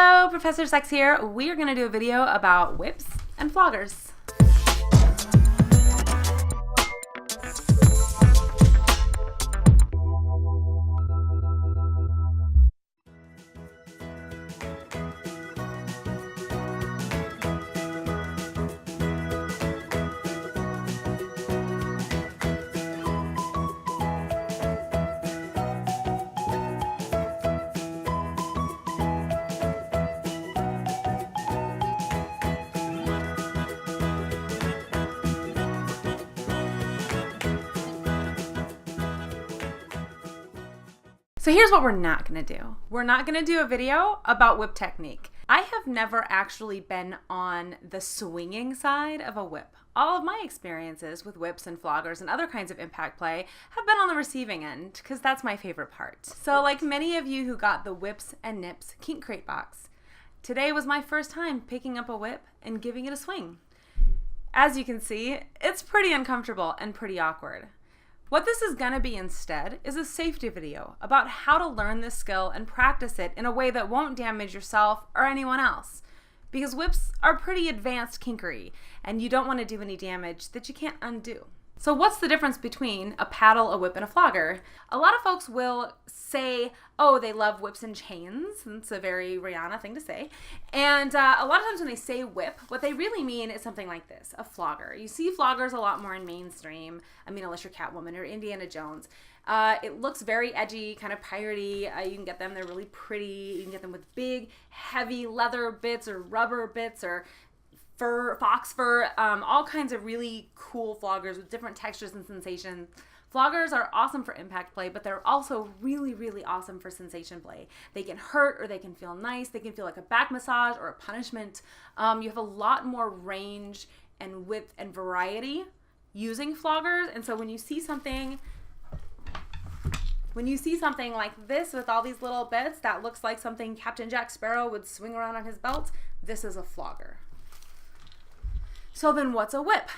Hello, Professor Sex here. We are going to do a video about whips and floggers. So here's what we're not going to do. We're not going to do a video about whip technique. I have never actually been on the swinging side of a whip. All of my experiences with whips and floggers and other kinds of impact play have been on the receiving end because that's my favorite part. So like many of you who got the Whips and Nips Kink Crate box, today was my first time picking up a whip and giving it a swing. As you can see, it's pretty uncomfortable and pretty awkward. What this is going to be instead is a safety video about how to learn this skill and practice it in a way that won't damage yourself or anyone else. Because whips are pretty advanced kinkery, and you don't want to do any damage that you can't undo. So what's the difference between a paddle, a whip, and a flogger? A lot of folks will say, oh, they love whips and chains. It's a very Rihanna thing to say. And a lot of times when they say whip, what they really mean is something like this, a flogger. You see floggers a lot more in mainstream. I mean, unless you're Catwoman or Indiana Jones. It looks very edgy, kind of piratey. You can get them, they're really pretty. You can get them with big, heavy leather bits or rubber bits or fur, fox fur, all kinds of really cool floggers with different textures and sensations. Floggers are awesome for impact play, but they're also really, really awesome for sensation play. They can hurt or they can feel nice. They can feel like a back massage or a punishment. You have a lot more range and width and variety using floggers. And so when you see something like this with all these little bits that looks like something Captain Jack Sparrow would swing around on his belt, this is a flogger. So then what's a whip?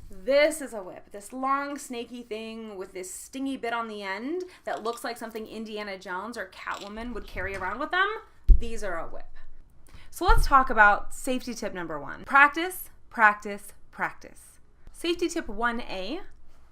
This is a whip. This long snaky thing with this stingy bit on the end that looks like something Indiana Jones or Catwoman would carry around with them. These are a whip. So let's talk about safety tip number 1. Practice, practice, practice. Safety tip 1A,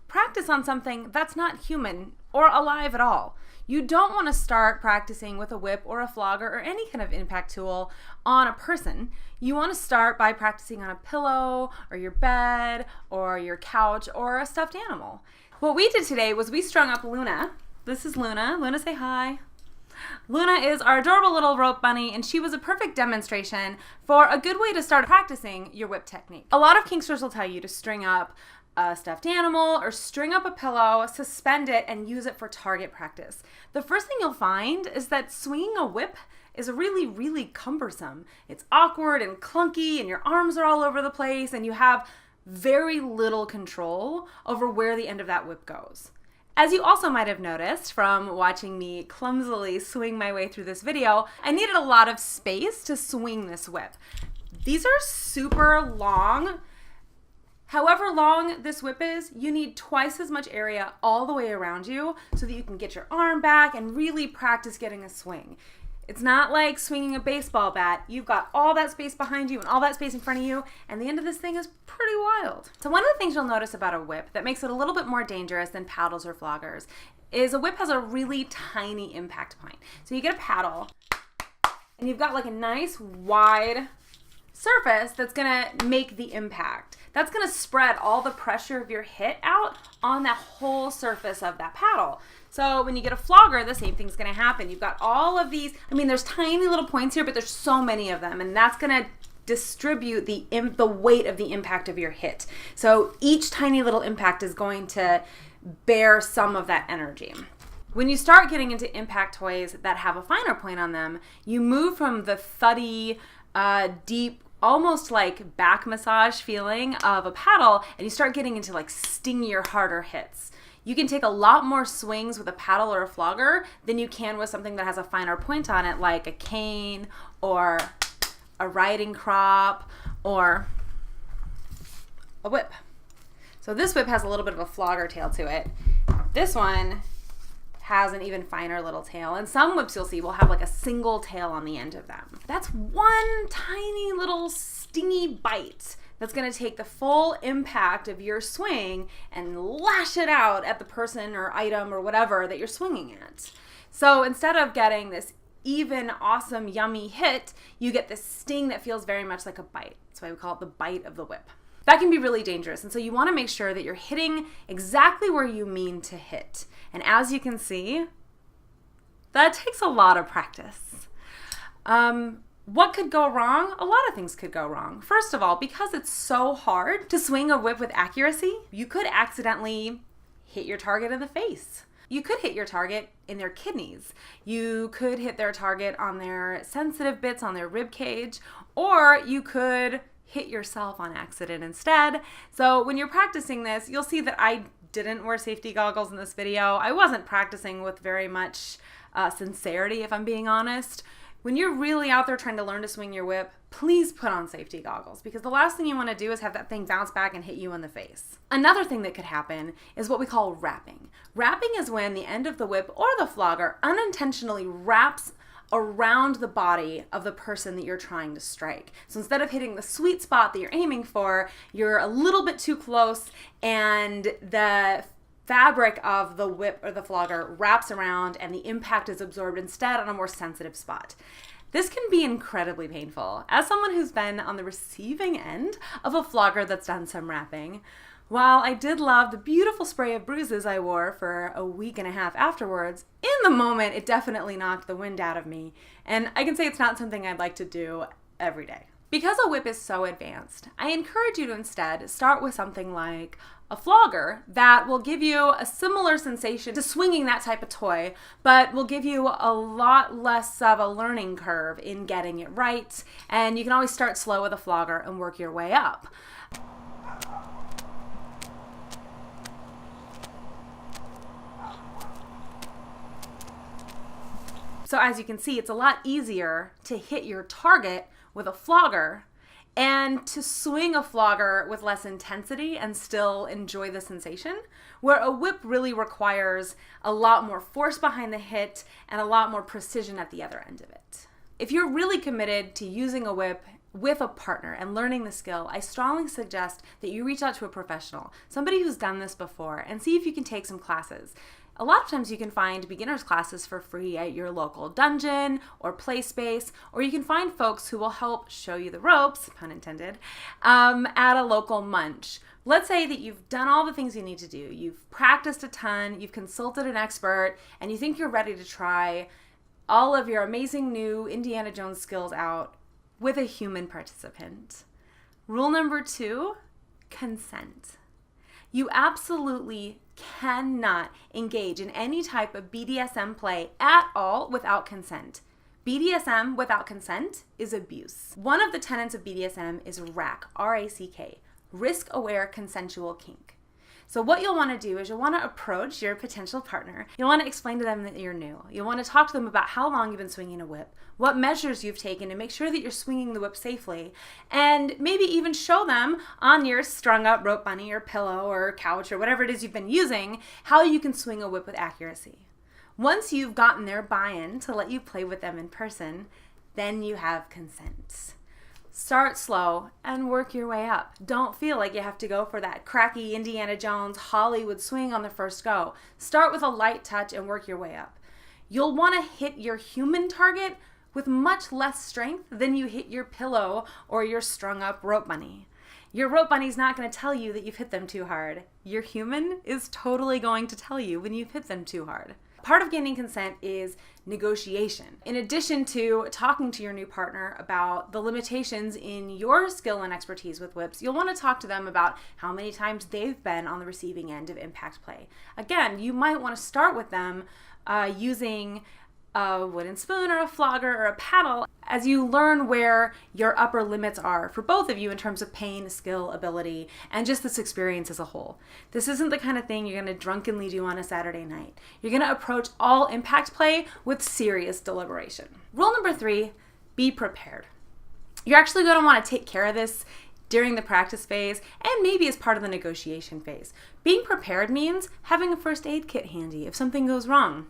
practice on something that's not human or alive at all. You don't want to start practicing with a whip or a flogger or any kind of impact tool on a person. You want to start by practicing on a pillow or your bed or your couch or a stuffed animal. What we did today was we strung up Luna. This is Luna. Luna, say hi. Luna is our adorable little rope bunny, and she was a perfect demonstration for a good way to start practicing your whip technique. A lot of kinksters will tell you to string up a stuffed animal or string up a pillow, suspend it, and use it for target practice. The first thing you'll find is that swinging a whip is really, really cumbersome. It's awkward and clunky, and your arms are all over the place, and you have very little control over where the end of that whip goes. As you also might have noticed from watching me clumsily swing my way through this video, I needed a lot of space to swing this whip. These are super long. However long this whip is, you need twice as much area all the way around you so that you can get your arm back and really practice getting a swing. It's not like swinging a baseball bat. You've got all that space behind you and all that space in front of you, and the end of this thing is pretty wild. So one of the things you'll notice about a whip that makes it a little bit more dangerous than paddles or floggers is a whip has a really tiny impact point. So you get a paddle, and you've got like a nice wide surface that's gonna make the impact. That's gonna spread all the pressure of your hit out on that whole surface of that paddle. So when you get a flogger, the same thing's gonna happen. You've got all of these, I mean, there's tiny little points here, but there's so many of them, and that's gonna distribute the weight of the impact of your hit. So each tiny little impact is going to bear some of that energy. When you start getting into impact toys that have a finer point on them, you move from the thuddy, deep, almost like back massage feeling of a paddle, and you start getting into like stingier, harder hits. You can take a lot more swings with a paddle or a flogger than you can with something that has a finer point on it, like a cane or a riding crop or a whip. So this whip has a little bit of a flogger tail to it. This one has an even finer little tail. And some whips you'll see will have like a single tail on the end of them. That's one tiny little stingy bite that's going to take the full impact of your swing and lash it out at the person or item or whatever that you're swinging at. So instead of getting this even awesome, yummy hit, you get this sting that feels very much like a bite. That's why we call it the bite of the whip. That can be really dangerous. And so you want to make sure that you're hitting exactly where you mean to hit. And as you can see, that takes a lot of practice. What could go wrong? A lot of things could go wrong. First of all, because it's so hard to swing a whip with accuracy, you could accidentally hit your target in the face. You could hit your target in their kidneys. You could hit their target on their sensitive bits on their rib cage, or you could hit yourself on accident instead. So when you're practicing this, you'll see that I didn't wear safety goggles in this video. I wasn't practicing with very much sincerity, if I'm being honest. When you're really out there trying to learn to swing your whip, please put on safety goggles, because the last thing you want to do is have that thing bounce back and hit you in the face. Another thing that could happen is what we call wrapping. Wrapping is when the end of the whip or the flogger unintentionally wraps around the body of the person that you're trying to strike. So instead of hitting the sweet spot that you're aiming for, you're a little bit too close and the fabric of the whip or the flogger wraps around and the impact is absorbed instead on a more sensitive spot. This can be incredibly painful. As someone who's been on the receiving end of a flogger that's done some wrapping, while I did love the beautiful spray of bruises I wore for a week and a half afterwards, in the moment it definitely knocked the wind out of me, and I can say it's not something I'd like to do every day. Because a whip is so advanced, I encourage you to instead start with something like a flogger that will give you a similar sensation to swinging that type of toy, but will give you a lot less of a learning curve in getting it right, and you can always start slow with a flogger and work your way up. So as you can see, it's a lot easier to hit your target with a flogger and to swing a flogger with less intensity and still enjoy the sensation, where a whip really requires a lot more force behind the hit and a lot more precision at the other end of it. If you're really committed to using a whip with a partner and learning the skill, I strongly suggest that you reach out to a professional, somebody who's done this before, and see if you can take some classes. A lot of times you can find beginners classes for free at your local dungeon or play space, or you can find folks who will help show you the ropes, pun intended, at a local munch. Let's say that you've done all the things you need to do. You've practiced a ton, you've consulted an expert, and you think you're ready to try all of your amazing new Indiana Jones skills out with a human participant. Rule number 2, consent. You absolutely cannot engage in any type of BDSM play at all without consent. BDSM without consent is abuse. One of the tenets of BDSM is RACK, R-A-C-K, risk-aware consensual kink. So what you'll want to do is you'll want to approach your potential partner. You'll want to explain to them that you're new. You'll want to talk to them about how long you've been swinging a whip, what measures you've taken to make sure that you're swinging the whip safely, and maybe even show them on your strung up rope bunny or pillow or couch or whatever it is you've been using how you can swing a whip with accuracy. Once you've gotten their buy-in to let you play with them in person, then you have consent. Start slow and work your way up. Don't feel like you have to go for that cracky Indiana Jones Hollywood swing on the first go. Start with a light touch and work your way up. You'll want to hit your human target with much less strength than you hit your pillow or your strung up rope bunny. Your rope bunny's not going to tell you that you've hit them too hard. Your human is totally going to tell you when you've hit them too hard. Part of gaining consent is negotiation. In addition to talking to your new partner about the limitations in your skill and expertise with whips, you'll want to talk to them about how many times they've been on the receiving end of impact play. Again, you might want to start with them using a wooden spoon or a flogger or a paddle as you learn where your upper limits are for both of you in terms of pain, skill, ability, and just this experience as a whole. This isn't the kind of thing you're going to drunkenly do on a Saturday night. You're going to approach all impact play with serious deliberation. Rule number 3, be prepared. You're actually going to want to take care of this during the practice phase and maybe as part of the negotiation phase. Being prepared means having a first aid kit handy if something goes wrong.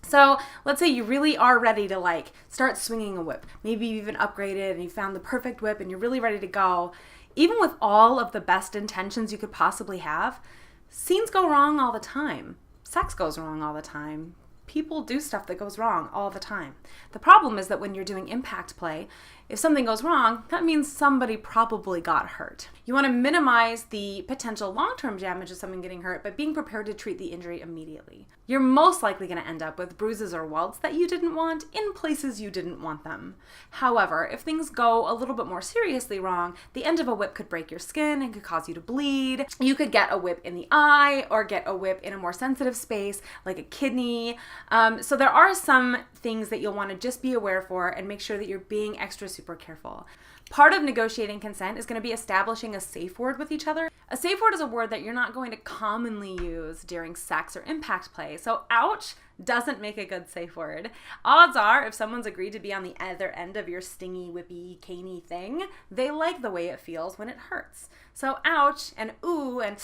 So let's say you really are ready to like start swinging a whip. Maybe you've even upgraded and you found the perfect whip and you're really ready to go. Even with all of the best intentions you could possibly have, scenes go wrong all the time. Sex goes wrong all the time. People do stuff that goes wrong all the time. The problem is that when you're doing impact play, if something goes wrong, that means somebody probably got hurt. You want to minimize the potential long-term damage of someone getting hurt by being prepared to treat the injury immediately. You're most likely going to end up with bruises or welts that you didn't want in places you didn't want them. However, if things go a little bit more seriously wrong, the end of a whip could break your skin and could cause you to bleed. You could get a whip in the eye or get a whip in a more sensitive space like a kidney. So there are some things that you'll want to just be aware for and make sure that you're being extra super careful. Part of negotiating consent is going to be establishing a safe word with each other. A safe word is a word that you're not going to commonly use during sex or impact play. So ouch doesn't make a good safe word. Odds are if someone's agreed to be on the other end of your stingy, whippy, caney thing, they like the way it feels when it hurts. So ouch and ooh and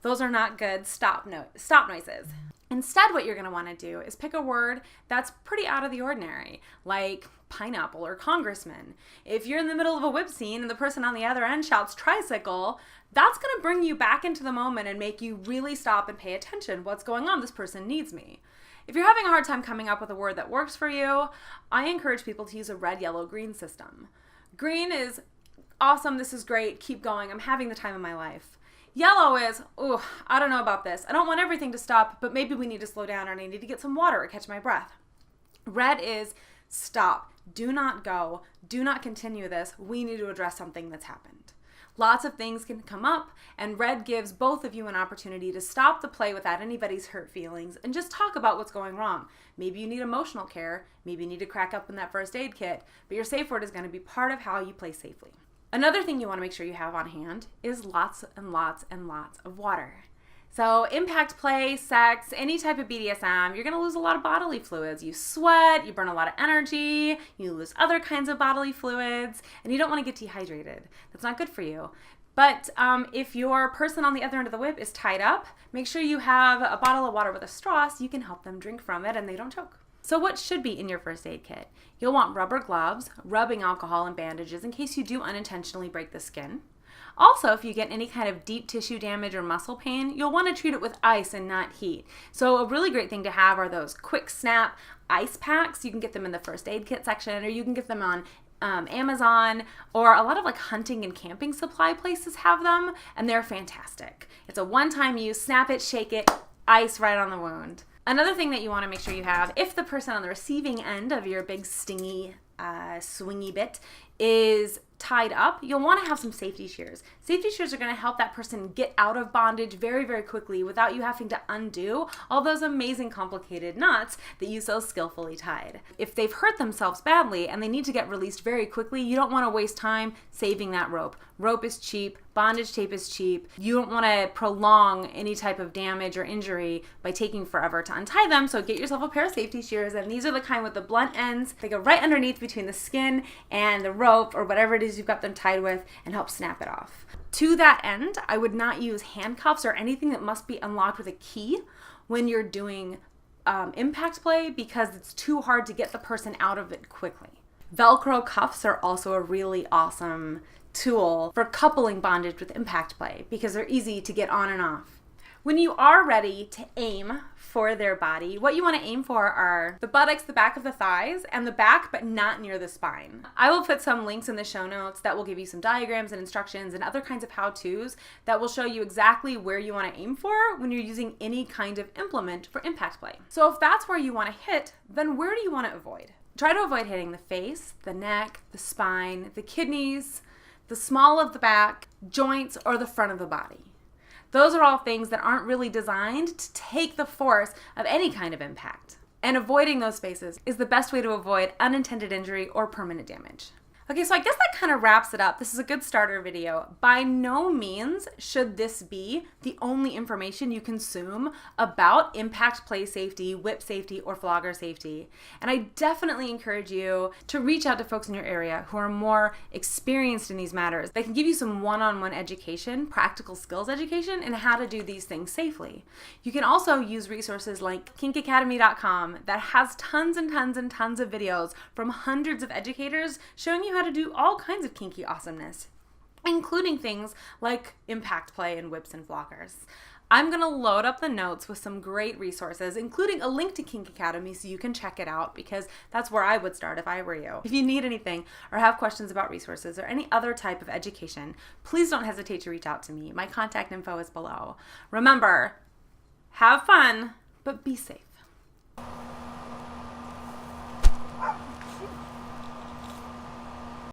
those are not good stop noises. Instead, what you're going to want to do is pick a word that's pretty out of the ordinary, like pineapple or congressman. If you're in the middle of a whip scene and the person on the other end shouts tricycle, that's going to bring you back into the moment and make you really stop and pay attention. What's going on? This person needs me. If you're having a hard time coming up with a word that works for you, I encourage people to use a red, yellow, green system. Green is awesome. This is great. Keep going. I'm having the time of my life. Yellow is, ooh, I don't know about this. I don't want everything to stop, but maybe we need to slow down or I need to get some water or catch my breath. Red is stop. Do not go. Do not continue this. We need to address something that's happened. Lots of things can come up, and red gives both of you an opportunity to stop the play without anybody's hurt feelings and just talk about what's going wrong. Maybe you need emotional care. Maybe you need to crack up in that first aid kit, but your safe word is going to be part of how you play safely. Another thing you want to make sure you have on hand is lots and lots and lots of water. So impact play, sex, any type of BDSM, you're going to lose a lot of bodily fluids. You sweat, you burn a lot of energy, you lose other kinds of bodily fluids, and you don't want to get dehydrated. That's not good for you. But if your person on the other end of the whip is tied up, make sure you have a bottle of water with a straw so you can help them drink from it and they don't choke. So what should be in your first aid kit? You'll want rubber gloves, rubbing alcohol, and bandages in case you do unintentionally break the skin. Also, if you get any kind of deep tissue damage or muscle pain, you'll want to treat it with ice and not heat. So a really great thing to have are those quick snap ice packs. You can get them in the first aid kit section, or you can get them on Amazon, or a lot of like hunting and camping supply places have them, and they're fantastic. It's a one-time use, snap it, shake it, ice right on the wound. Another thing that you want to make sure you have, if the person on the receiving end of your big stingy, swingy bit is tied up, you'll want to have some safety shears. Safety shears are going to help that person get out of bondage very, very quickly without you having to undo all those amazing complicated knots that you so skillfully tied. If they've hurt themselves badly and they need to get released very quickly, you don't want to waste time saving that rope. Rope is cheap. Bondage tape is cheap. You don't want to prolong any type of damage or injury by taking forever to untie them, so get yourself a pair of safety shears, and these are the kind with the blunt ends. They go right underneath between the skin and the rope or whatever it is you've got them tied with and help snap it off. To that end, I would not use handcuffs or anything that must be unlocked with a key when you're doing impact play because it's too hard to get the person out of it quickly. Velcro cuffs are also a really awesome tool for coupling bondage with impact play because they're easy to get on and off. When you are ready to aim for their body, what you want to aim for are the buttocks, the back of the thighs, and the back, but not near the spine. I will put some links in the show notes that will give you some diagrams and instructions and other kinds of how-tos that will show you exactly where you want to aim for when you're using any kind of implement for impact play. So if that's where you want to hit, then where do you want to avoid? Try to avoid hitting the face, the neck, the spine, the kidneys, the small of the back, joints, or the front of the body. Those are all things that aren't really designed to take the force of any kind of impact. And avoiding those spaces is the best way to avoid unintended injury or permanent damage. Okay, so I guess that kind of wraps it up. This is a good starter video. By no means should this be the only information you consume about impact play safety, whip safety, or flogger safety. And I definitely encourage you to reach out to folks in your area who are more experienced in these matters. They can give you some one-on-one education, practical skills education, and how to do these things safely. You can also use resources like kinkacademy.com that has tons and tons and tons of videos from hundreds of educators showing you how to do all kinds of kinky awesomeness, including things like impact play and whips and floggers. I'm going to load up the notes with some great resources, including a link to Kink Academy so you can check it out, because that's where I would start if I were you. If you need anything or have questions about resources or any other type of education, please don't hesitate to reach out to me. My contact info is below. Remember, have fun, but be safe.